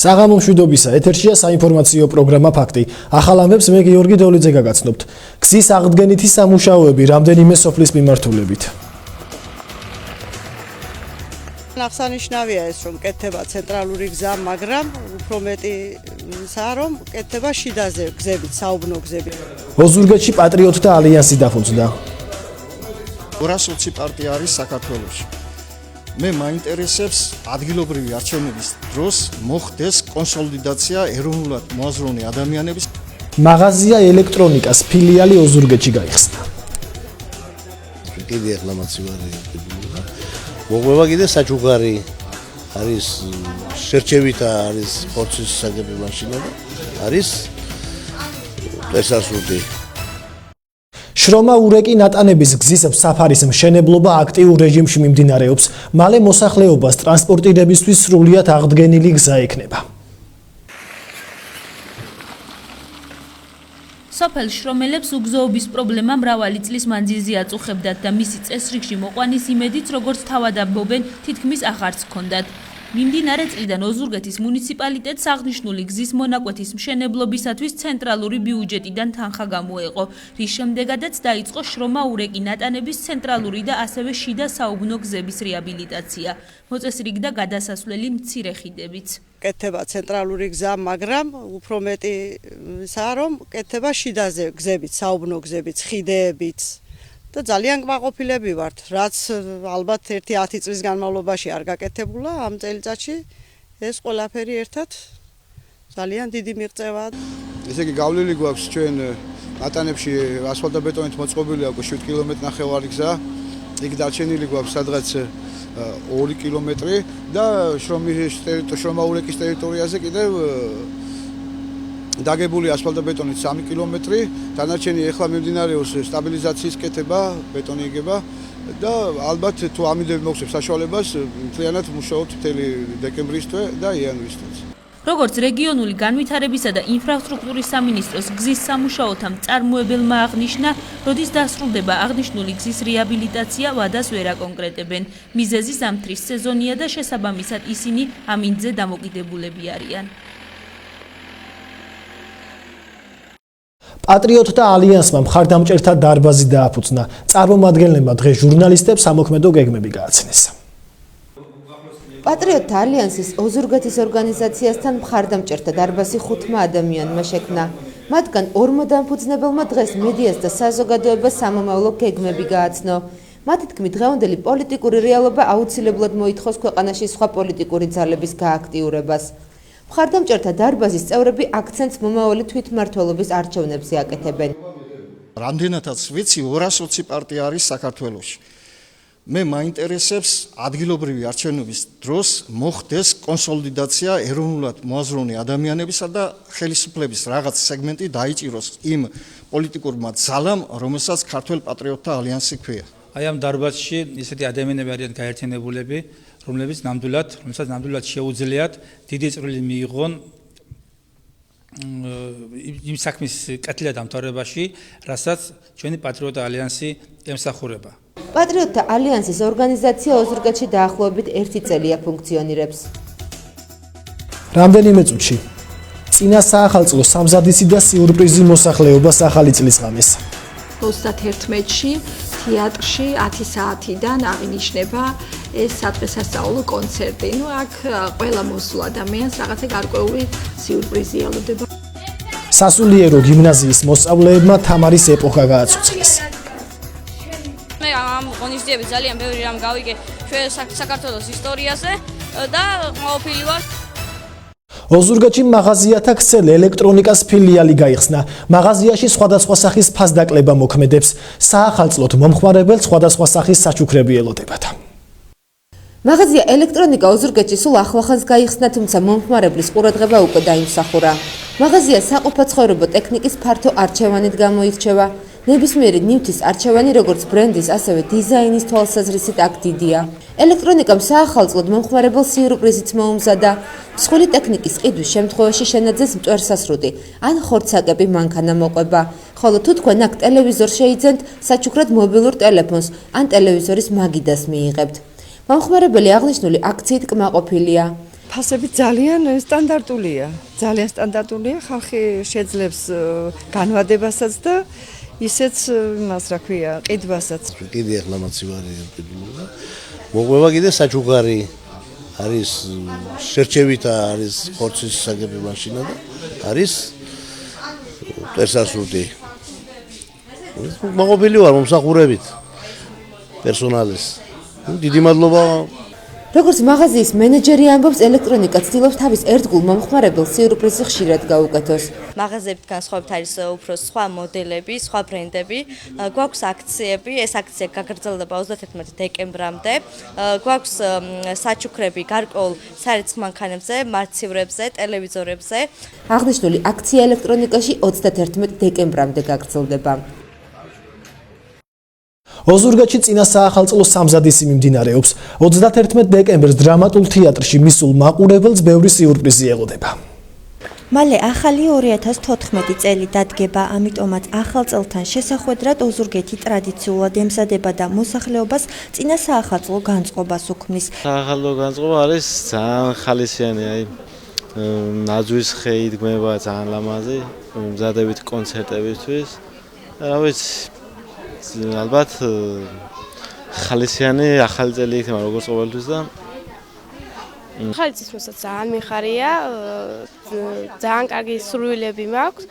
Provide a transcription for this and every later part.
საღამო მშვიდობისა ეთერშია საინფორმაციო პროგრამა ფაქტი. ახალ ამბებს მე გიორგი დოლიძე გაგაცნობთ. გზის აღდგენითი სამუშაოები რამდენიმე სოფლის მიმართულებით. აღსანიშნავია ეს, რომ კეთდება ცენტრალური გზა, მაგრამ უფრო მეტისა რომ კეთდება შიდა გზებით, საუბნო გზებით. ოზურგეთში პატრიოტთა ალიანსი დაფუძნდა. 220 პარტია არის საქართველოში. მე მაინტერესებს ადგილობრივი არჩევნების დროს მოხდეს კონსოლიდაცია ეროვნულად მოაზროვნე ადამიანების. მაღაზია ელექტრონიკას ფილიალი ოზურგეთში გაიხსნა. კიდე ახლა მაცივარი მოგვება კიდე საჩუქარი არის შერჩევითა არის ხორცის საგები მაშინა და არის პერსასუდი. შრომა ურეკი ნატანების გზის საფარის მშენებლობა აქტიურ რეჟიმში მიმდინარეობს. მალე მოსახლეობას ტრანსპორტირებისთვის სრულიად აღდგენილი გზა ექნება. სოფელ შრომელებს უგზოობის პრობლემა მრავალი წლის მანძილზე აწუხებდათ და მისი წესრიგში მოყვანის იმედით, როგორც თავად ამბობენ, თითქმის აღარც ჰქონდათ. მიმდინარე წლიდან ოზურგეთის მუნიციპალიტეტს აღნიშნული გზის მონაკვეთის მშენებლობისათვის ცენტრალური ბიუჯეტიდან თანხა გამოეყო, რის შემდეგადაც დაიწყო შრომა ურეკი ნატანების ცენტრალური და ასევე შიდა საუბნო გზების რეაბილიტაცია. მოწესრიგდა გადასასვლელი მცირე ხიდებიც. კეთდება ცენტრალური გზა, მაგრამ უფრო მეტისა რომ კეთდება შიდა გზებით, საუბნო გზებით, ხიდებით. და ძალიან კმაყოფილები ვართ, რაც ალბათ 1-10 წლის განმავლობაში არ გაკეთებულა ამ წელიწადში ეს ყველაფერი ერთად ძალიან დიდი მიღწევაა. ესე იგი გავლილი გვაქვს ჩვენ ნატანებში ასფალტობეტონით მოწყობილი აქვს 7 კილომეტრი გზა. იქ დარჩენილი გვაქვს სადღაც 2 კილომეტრი და შრომა ურეკის ტერიტორიაზე კიდევ დაგებული ასფალტობეტონით 3 კილომეტრი, დანარჩენი ახლა მიმდინარეობს სტაბილიზაციის კეთება, ბეტონი იგება და ალბათ თუ ამინდები მოგცემს საშუალებას, მთლიანად მუშაობთ მთელი დეკემბრისთვე და იანვრისთვე. როგორც რეგიონული განვითარებისა და ინფრასტრუქტურის სამინისტროს გზის სამუშაოთა მწარმოებელმა აღნიშნა, როდის დასრულდება აღნიშნული გზის რეაბილიტაცია, ვადას ვერ აკონკრეტებენ. მიზეზი ზამთრის სეზონია და შესაბამისად ისინი ამინდზე დამოკიდებულები არიან. პატრიოტთა ალიანსმა მხარდამჭერთა დარბაზი დააფუძნა. წარმომადგენლებმა დღეს ჟურნალისტებს სამოქმედო გეგმები გააცნეს. პატრიოტთა ალიანსის ოზურგეთის ორგანიზაციასთან მხარდამჭერთა დარბაზი 5 ადამიანმა შექმნა. მათგან 2 დამფუძნებელმა დღეს მედიას და საზოგადოებას სამომავლო გეგმები გააცნო. მათი თქმით, დღევანდელი პოლიტიკური რეალობა აუცილებლად მოითხოვს ქვეყანაში სხვა პოლიტიკური ძალების გააქტიურებას. მხარდამჭერთა დარბაზის წევრები აქცენტს მომავალი თვითმმართველობის არჩევნებზე აკეთებენ. რამდენადაც ვიცი, 220 პარტია არის საქართველოში. მე მაინტერესებს ადგილობრივი არჩევნების დროს მოხდეს კონსოლიდაცია ეროვნულად მოაზროვნე ადამიანებისა და ხელისუფლების რაღაც სეგმენტი დაიჭიროს იმ პოლიტიკურმა ძალამ, რომელსაც ქართველ პატრიოტთა ალიანსი ქვია. აი ამ დარბაზში ისეთი ადამიანები არიან გაერთიანებულები, რომელსაც ნამდვილად შეუძლიათ დიდი წვლილი მიიღონ იმ საქმის კეთილად დამთავრებაში, რასაც ჩვენი პატრიოტთა ალიანსი ემსახურება. პატრიოტთა ალიანსის ორგანიზაცია ოზურგეთში დაახლოებით 1 წელია ფუნქციონირებს. რამდენიმე წუთში წინა საახალწლო სამზადისი და სიურპრიზი მოსახლეობას ახალი წლის ღამეს. 31-ში თეატრში 10 საათიდან აღინიშნება ეს სადღესასწაულო კონცერტი. აქ ყველა მოსულ ადამიანს რაღაცა გარკვეული სიურპრიზი ელოდება. სასულიერო გიმნაზიის მოსწავლეებმა თამარის ეპოქა გააცოცხლეს. მე ამ ღონისძიებით ძალიან ბევრი რამ გავიგე ჩვენ საქართველოს ისტორიაზე და ყოფილი ვარ. ოზურგეთში მაღაზიათა ქსელ ელექტრონიკას ფილიალი გაიხსნა. მაღაზიაში სხვადასხვა სახის ფასდაკლება მოქმედებს. საახალწლოდ მომხმარებელს სხვადასხვა სახის საჩუქრები ელოდებათ. მაღაზია ელექტრონიკა ოზურგეთში სულ ახლახანს გაიხსნა, თუმცა მომხმარებლის ყურადღება უკვე დაიმსახურა. მაღაზია საყოფაცხოვრებო ტექნიკის ფართო არჩევანით გამოირჩევა. ნებისმიერი ნივთის არჩევანი როგორც ბრენდის, ასევე დიზაინის თვალსაზრისით აქ დიდია. ელექტრონიკამ საახალწლოდ მომხმარებელ სიურპრიზიც მოუმზადა. მსხვილი ტექნიკის ყიდვის შემთხვევაში შენაძეს მტვერსასრუტი ან ხორცაკები მანქანა მოყვება. ხოლო თუ თქვენ აქ ტელევიზორს შეიძენთ, საჩუქრად მობილურ ტელეფონს ან ტელევიზორის მაგიდას მიიღებთ. მომხმარებელი აღნიშნული აქციით კმაყოფილია. ფასები ძალიან სტანდარტულია. ძალიან სტანდარტულია, ხალხი შეძლებს განვადებასაც და ისეც იმას რა ქვია, ყიდვასაც. კიდე ახლა მოცივარი ყიდულობა. მოყვება კიდე საჩუქარი არის შერჩევითა არის ხორცის საგები მაშინა და არის პერსასრუტი. მოყვებული ვარ მომსახურებით პერსონალის. დიდი მადლობა. როგორც მაღაზიის მენეჯერი ამბობს, ელექტრონიკა ცდილობს თავის ერთგულ მომხმარებელს სიურპრიზი ხშირად გაუკეთოს. მაღაზიებთან განსხვავებით არის უფრო სხვა მოდელები, სხვა ბრენდები. გვაქვს აქციები, ეს აქცია გაგრძელდება 31 დეკემბრამდე. გვაქვს საჩუქრები გარკვეულ სარეცხ მანქანებზე, მარცივრებზე, ტელევიზორებზე. აღნიშნული აქცია ელექტრონიკაში 31 დეკემბრამდე გაგრძელდება. ოზურგეთში წინა საახალწლო სამზადისი მიმდინარეობს. 31 დეკემბერს დრამატულ თეატრში მისულ მაყურებელს ბევრი სიურპრიზი ელოდება. მალე ახალი 2014 წელი დადგება, ამიტომაც ახალ წელთან შესახვედრად ოზურგეთი ტრადიციულად ემზადება და მოსახლეობას წინა საახალწლო განწყობას უქმნის. საახალწლო განწყობა არის ძალიან ხალისიანი, აი ნაძვის ხე იდგმება ძალიან ლამაზი, მზადებით კონცერტებისთვის. რა ვიცი, ალბათ ხალისიანი ახალი წელი იქნება როგორც ყოველთვის და ახალი წლისთვისაც ძალიან მიხარია, ძალიან კარგი სურვილები მაქვს.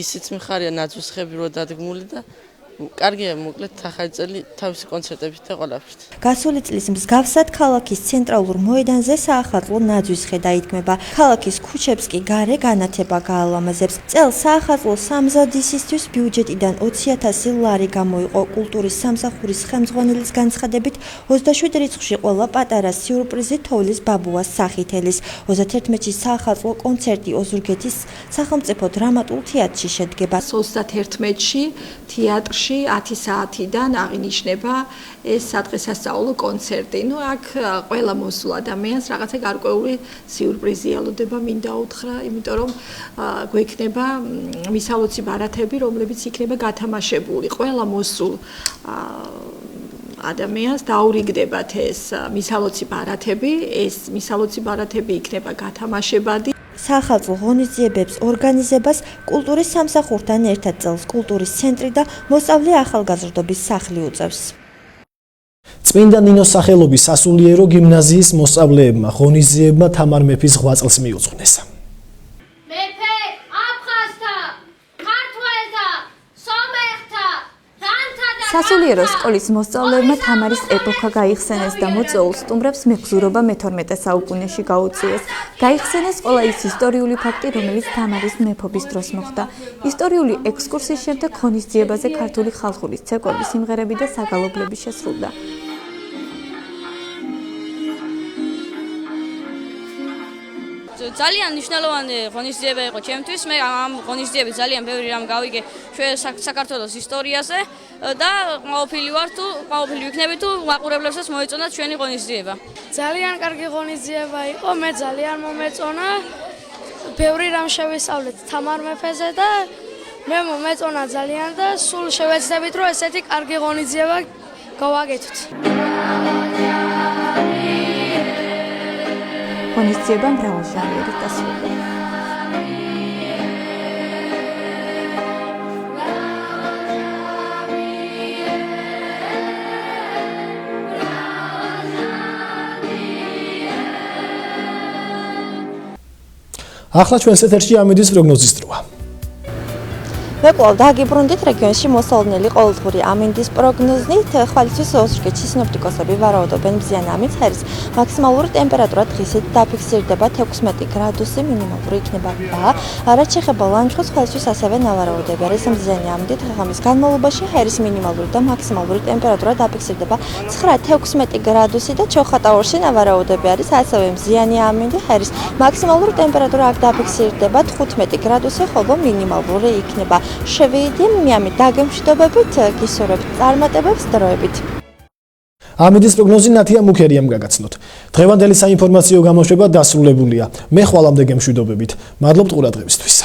ისიც მიხარია ნაძვის ხები რო დადგმული და კარგია მოკლედ ახალი წელი თავისი კონცერტებით და ყველაფრით. გასული წლის მსგავსად ქალაქის ცენტრალურ მოედანზე საახალწლო ნაძვის ხე დაიდგმება. ქალაქის ქუჩებს კი გარე განათება გაალამაზებს. წელს საახალწლო სამზადისისთვის ბიუჯეტიდან 20,000 ლარი გამოიყო. კულტურის სამსახურის ხელმძღვანელის განცხადებით 27 რიცხვში ყველა პატარა სიურპრიზი თოვლის ბაბუას სახით ელის. 31-ში საახალწლო კონცერტი ოზურგეთის სახელმწიფო დრამატულ თეატრში შედგება. 31-ში თეატრში 10 საათიდან აღინიშნება ეს სადღესასწაულო კონცერტი. აქ ყველა მოსულ ადამიანს რაღაცა გარკვეული სიურპრიზი ელოდება, მინდა უთხრა, იმიტომ რომ გვექნება მისალოცი ბარათები, რომლებიც იქნება გათამაშებული. ყველა მოსულ ადამიანს დაურიგდებათ ეს მისალოცი ბარათები, ეს მისალოცი ბარათები იქნება გათამაშებადი. საახალწლო ღონისძიებებს ორგანიზებას კულტურის სამსახურთან ერთად წელს კულტურის ცენტრი და მოსწავლე ახალგაზრდობის სახლი უწევს. წმინდა ნინოს სახელობის სასულიერო გიმნაზიის მოსწავლეებმა ღონისძიებმა თამარ მეფის ღვაწლს მიუძღვნეს. მეფე აფხაზთა, ქართველთა, სომეხთა, რანთა და სასულიერო სკოლის მოსწავლეებმა თამარის ეპოქა გაიხსენეს და მოწვეულ სტუმრებს მეგზურობა მე-12 საუკუნეში გაუწიეს. გაიხსენეს ყველა ის ისტორიული ფაქტი, რომელიც თამარის მეფობის დროს მოხდა. ისტორიული ექსკურსიის შემდეგ ღონისძიებაზე ქართული ხალხური ცეკვების სიმღერები და საგალობლები შესრულდა. ძალიან მნიშვნელოვანი ღონისძიება იყო ჩემთვის. მე ამ ღონისძიებით ძალიან ბევრი რამ გავიგე ჩვენ საქართველოს ისტორიაზე და ყოფილი ვარ თუ ყოფილი ვიქნები თუ მაყურებლებსაც მოეწონათ ჩვენი ღონისძიება. ძალიან კარგი ღონისძიება იყო, მე ძალიან მომეწონა. ბევრი რამ შევისწავლეთ თამარ მეფეზე და მე მომეწონა ძალიან და სულ შევეცდებით რომ ესეთი კარგი ღონისძიება გავაკეთოთ. ღონისძიება მრავალჟანრით დასრულდა. ახლა ჩვენს ეთერში ამინდის პროგნოზის დროა. მე კვლავ დაგიბრუნდით რეგიონში მოსალოდნელი ყოველდღიური ამინდის პროგნოზით. ხვალისთვის ოზურგეთში სინოპტიკოსები ვარაუდობენ მზიან ამინდს, ჰაერის მაქსიმალური ტემპერატურა დღისით დაფიქსირდება 16 გრადუსი, მინიმალური იქნება 8. რაც შეეხება ლანჩხუთს, ხვალისთვის ასევე ნავარაუდები არის მზიანი ამინდით. ღამის განმავლობაში ჰაერის მინიმალური და მაქსიმალური ტემპერატურა დაფიქსირდება 9-16 გრადუსი და ჩოხატაურში ნავარაუდები არის ასევე მზიანი ამინდი. ჰაერის მაქსიმალური ტემპერატურა აქ დაფიქსირდება 15 გრადუსი, ხოლო მინიმალური იქნება. შევიდე მიამით დაგემშვიდობებით, გისურვებთ წარმატებებს დროებით. ამინდის პროგნოზი ნათია მუქერიამ გაგაცნოთ. დღევანდელი საინფორმაციო გამოშვება დასრულებულია. მე ხვალამდე გემშვიდობებით. მადლობთ ყურადღებისთვის.